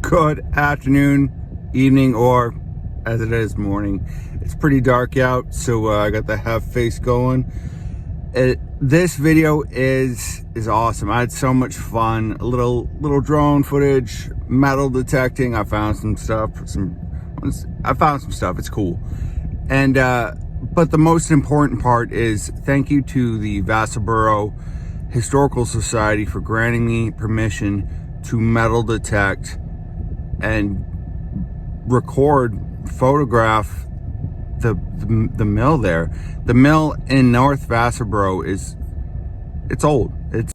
Good afternoon, evening, or as it is morning. It's pretty dark out, so I got the half face going. This video is awesome. I had so much fun. A little drone footage, metal detecting. I found some stuff. It's cool. And but the most important part is thank you to the Vassalboro Historical Society for granting me permission to metal detect and photograph the mill there. The mill in North Vassalboro it's old. It's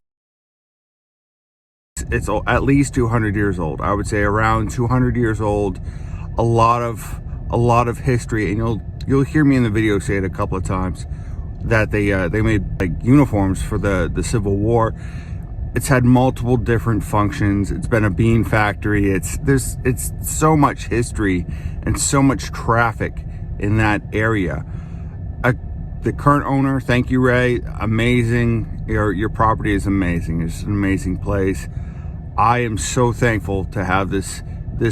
at least 200 years old. I would say around 200 years old. A lot of history, and you'll hear me in the video say it a couple of times that they made like uniforms for the Civil War. It's had multiple different functions. It's been a bean factory. It's so much history and so much traffic in that area. The current owner, thank you, Ray. Amazing. Your property is amazing. It's an amazing place. I am so thankful to have this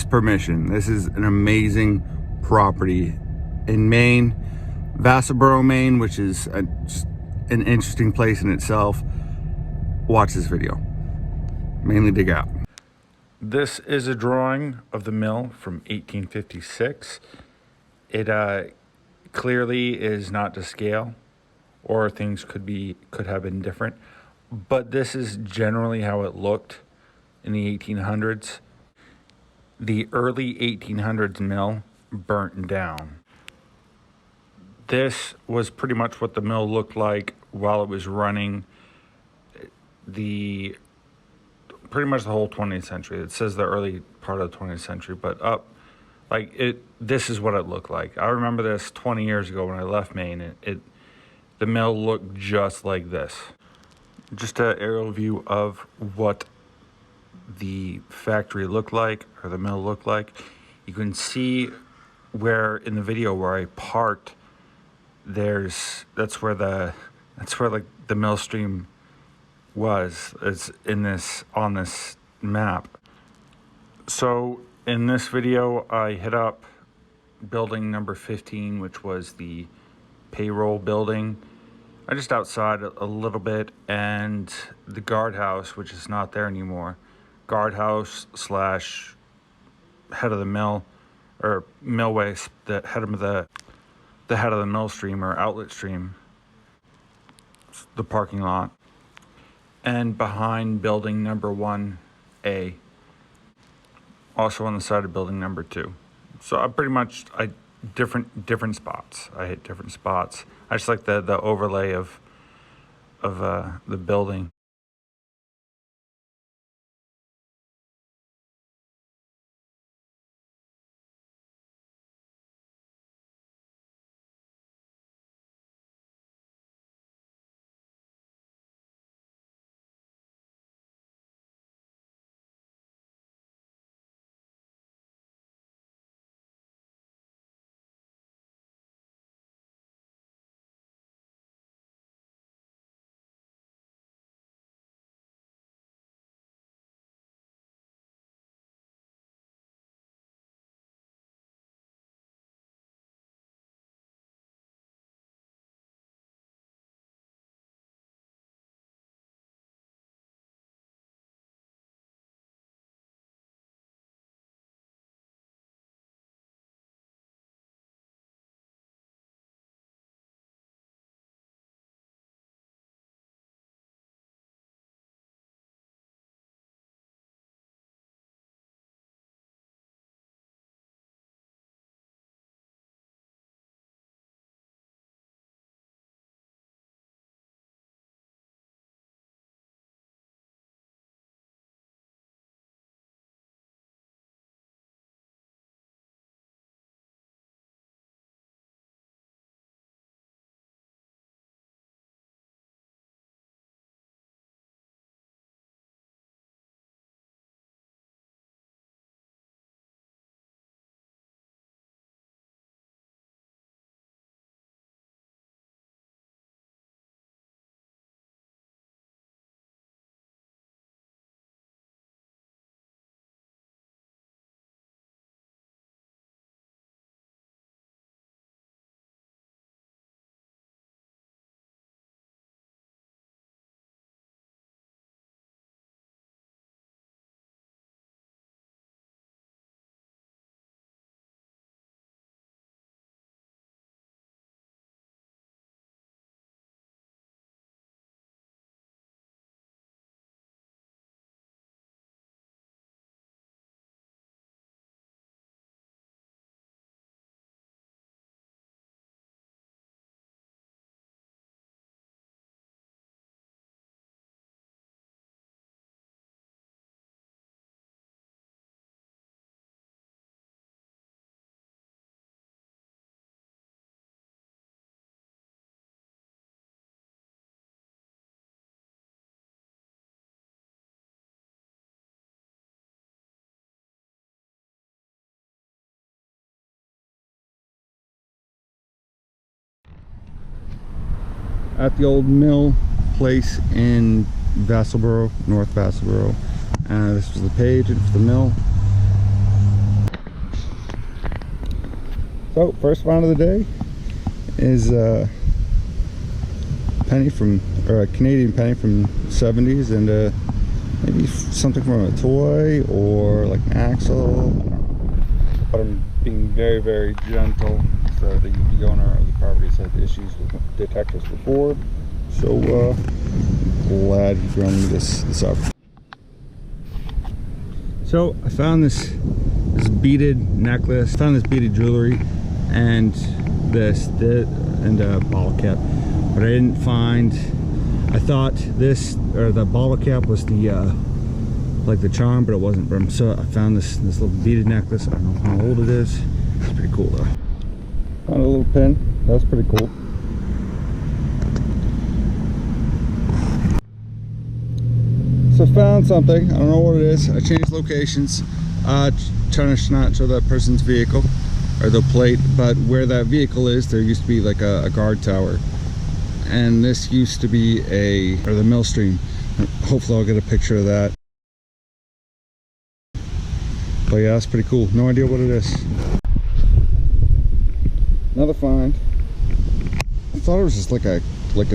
permission. This is an amazing property in Maine, Vassalboro, Maine, which is just an interesting place in itself. Watch this video. Mainly dig out. This is a drawing of the mill from 1856. It clearly is not to scale, or things could have been different, but this is generally how it looked in the 1800s. The early 1800s mill burnt down. This was pretty much what the mill looked like while it was running pretty much the whole 20th century. It says the early part of the 20th century, but this is what it looked like. I remember this 20 years ago when I left Maine. The mill looked just like this. Just an aerial view of what the factory looked like, or the mill looked like. You can see where in the video where I parked, that's where the mill stream was. It's on this map. So in this video I hit up building number 15, which was the payroll building. I just outside a little bit, and the guardhouse, which is not there anymore. Guardhouse slash head of the mill, or millway, the head of the mill stream or outlet stream, the parking lot. And behind building number 1A, also on the side of building number 2. So I different spots. I hit different spots. I just like the overlay of the building. at the old mill place in Vassalboro, North Vassalboro. This was the page for the mill. So first find of the day is a penny from, or a Canadian penny from the 70s, and maybe something from a toy or like an axle. I don't know. But I'm being very, very gentle. So the owner of the property has had issues with detectors before. So glad he's thrown me this up. So I found this beaded necklace, found this beaded jewelry, and a bottle cap, but I didn't find. I thought this, or the bottle cap, was the like the charm, but it wasn't. But so I found this little beaded necklace. I don't know how old it is. It's pretty cool though. Found a little pin. That's pretty cool. So found something. I don't know what it is. I changed locations, trying to not show that person's vehicle or the plate, but where that vehicle is, there used to be like a guard tower, and this used to be the mill stream. Hopefully I'll get a picture of that. But yeah, that's pretty cool. No idea what it is. Another find. I thought it was just like a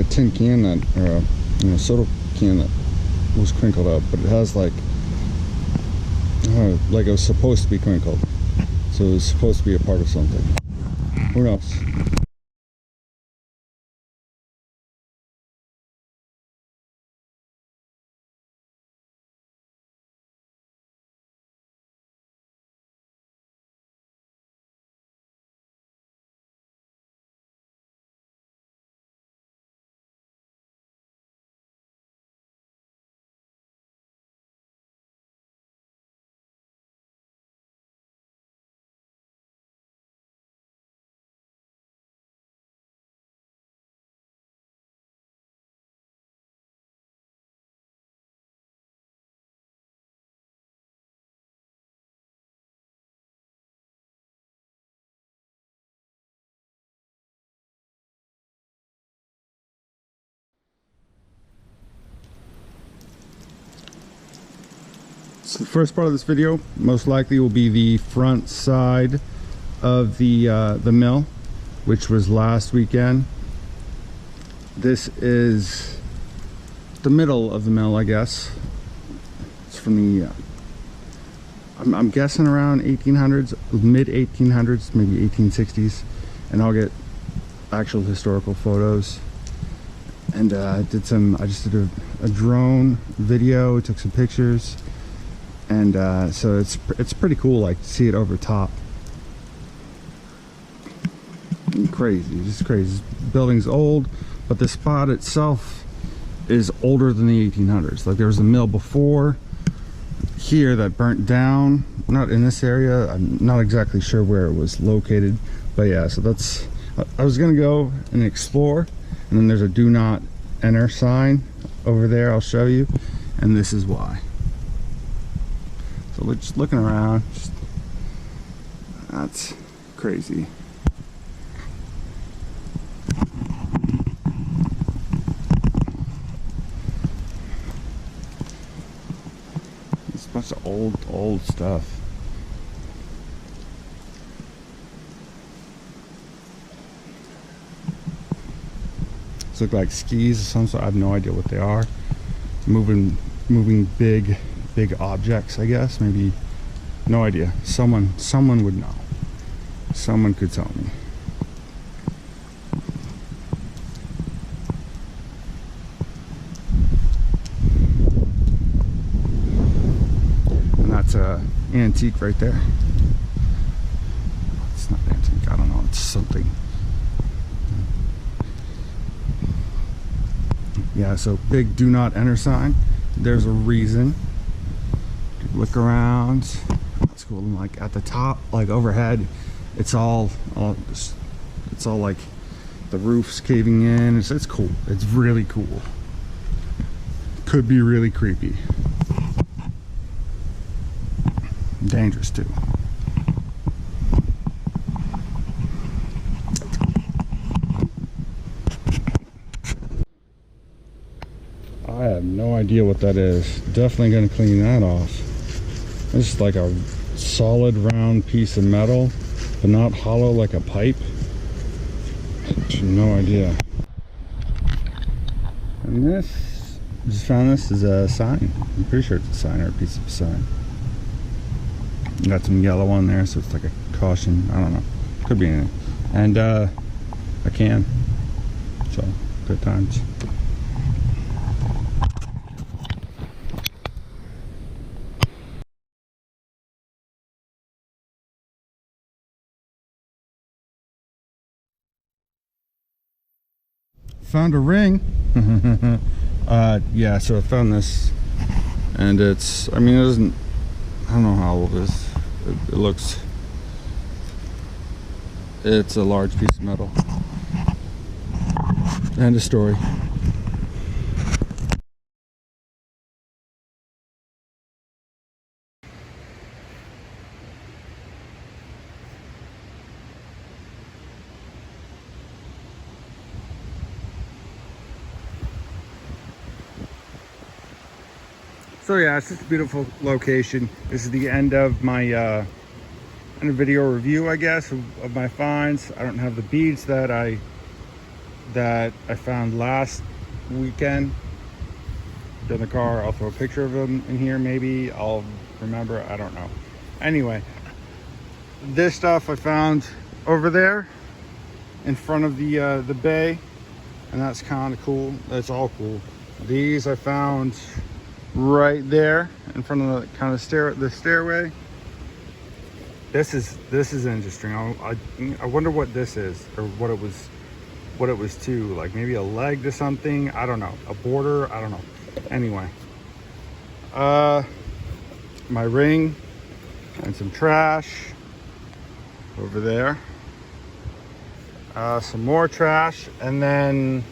tin can that, or a soda can that was crinkled up, but it has like it was supposed to be crinkled, so it was supposed to be a part of something. Who knows? So the first part of this video most likely will be the front side of the mill, which was last weekend. This is the middle of the mill, I guess. It's from the I'm guessing around 1800s, mid 1800s, maybe 1860s, and I'll get actual historical photos. And I just did a drone video, took some pictures, and so it's pretty cool, like, to see it over top. And crazy, just crazy. This building's old, but the spot itself is older than the 1800s. Like, there was a mill before here that burnt down, not in this area. I'm not exactly sure where it was located, but yeah, so that's, I was gonna go and explore, and then there's a do not enter sign over there. I'll show you, and this is why. So we're just looking around, that's crazy. It's a bunch of old stuff. These look like skis of some sort. I have no idea what they are. Moving big objects, I guess. Maybe, no idea. Someone would know. Someone could tell me. And that's a antique right there. It's not antique, I don't know, it's something. Yeah, so big do not enter sign. There's a reason. Look around. That's cool. And like at the top, like overhead, it's all like the roof's caving in. It's cool. It's really cool. Could be really creepy. Dangerous too. have no idea what that is. Definitely gonna clean that off. It's like a solid round piece of metal, but not hollow like a pipe. No idea. And this, just found this is a sign. I'm pretty sure it's a sign or a piece of a sign. Got some yellow on there, so it's like a caution. I don't know. Could be anything. And a can. So, good times. Found a ring. Yeah, so I found this, and it's, I mean, it doesn't, I don't know how old it is. It looks, it's a large piece of metal. End of story. So yeah, it's just a beautiful location. This is the end of my end of video review, I guess, of my finds. I don't have the beads that I found last weekend in the car. I'll throw a picture of them in here, maybe I'll remember, I don't know. Anyway, this stuff I found over there in front of the bay, and that's kind of cool. That's all cool. These I found right there in front of the kind of the stairway. This is interesting. I wonder what this is, or what it was to, like maybe a leg to something, I don't know, a border, I don't know. Anyway, my ring and some trash over there, some more trash, and then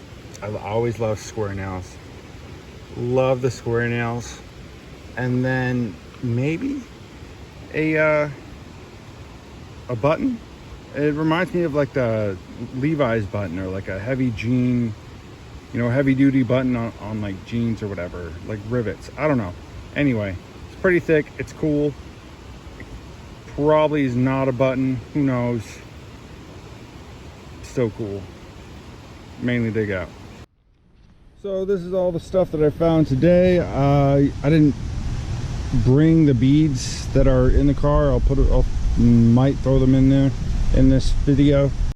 I always love square nails. Love the square nails. And then maybe a button. It reminds me of like the Levi's button, or like a heavy jean, you know, heavy duty button on like jeans or whatever, like rivets, I don't know. Anyway, it's pretty thick, it's cool. It probably is not a button, who knows. Still cool. Mainly dig out. So this is all the stuff that I found today. I didn't bring the beads that are in the car. I'll might throw them in there in this video.